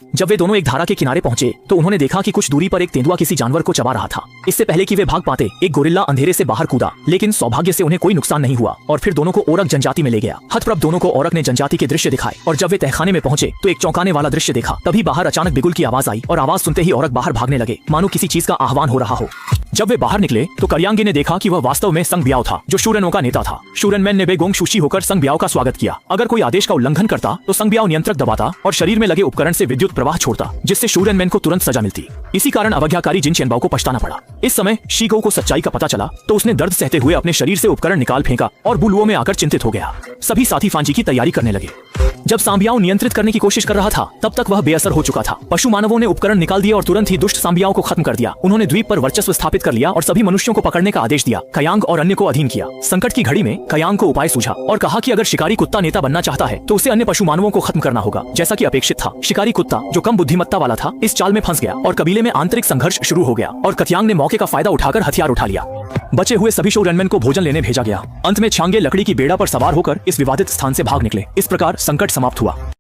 जब वे दोनों एक धारा के किनारे पहुंचे तो उन्होंने देखा कि कुछ दूरी पर एक तेंदुआ किसी जानवर को चबा रहा था। इससे पहले कि वे भाग पाते एक गोरिल्ला अंधेरे से बाहर कूदा, लेकिन सौभाग्य से उन्हें कोई नुकसान नहीं हुआ और फिर दोनों को ओरक जनजाति में ले गया। हतप्रभ दोनों को ओरक ने जनजाति के दृश्य दिखाए और जब वे तहखाने में पहुंचे तो एक चौंकाने वाला दृश्य देखा। तभी बाहर अचानक बिगुल की आवाज आई और आवाज सुनते ही ओरक बाहर भागने लगे, मानो किसी चीज का आह्वान हो रहा हो। जब वे बाहर निकले तो करियांगे ने देखा कि वह वास्तव में संग ब्याओ था, जो शूरनों का नेता था। शूरनमैन ने बेगोंग शुशी होकर संग ब्याओ का स्वागत किया। अगर कोई आदेश का उल्लंघन करता तो संग ब्याओ नियंत्रक दबाता और शरीर में लगे उपकरण से विद्युत प्रवाह छोड़ता, जिससे शूरनमैन को तुरंत सजा मिलती। इसी कारण अवज्ञाकारी जिन चेनबाओ को पछताना पड़ा। इस समय शीगो को सच्चाई का पता चला तो उसने दर्द सहते हुए अपने शरीर से उपकरण निकाल फेंका और बुलुओं में आकर चिंतित हो गया। सभी साथी फांजी की तैयारी करने लगे। जब सांबियाओ नियंत्रित करने की कोशिश कर रहा था तब तक वह बेअसर हो चुका था। पशु मानवों ने उपकरण निकाल दिए और तुरंत ही दुष्ट सांबियाओं को खत्म कर दिया। उन्होंने द्वीप पर वर्चस्व स्थापित कर लिया और सभी मनुष्यों को पकड़ने का आदेश दिया। कयांग और अन्य को अधीन किया। संकट की घड़ी में कयांग को उपाय सूझा और कहा कि अगर शिकारी कुत्ता नेता बनना चाहता है तो उसे अन्य पशु मानवों को खत्म करना होगा। जैसा कि अपेक्षित था, शिकारी कुत्ता जो कम बुद्धिमत्ता वाला था इस चाल में फंस गया और कबीले में आंतरिक संघर्ष शुरू हो गया और कत्यांग ने मौके का फायदा उठाकर हथियार उठा लिया। बचे हुए सभी शूरनमैन को भोजन लेने भेजा गया। अंत में छांगे लकड़ी की बेड़ा पर सवार होकर इस विवादित स्थान से भाग निकले। इस प्रकार संकट समाप्त हुआ।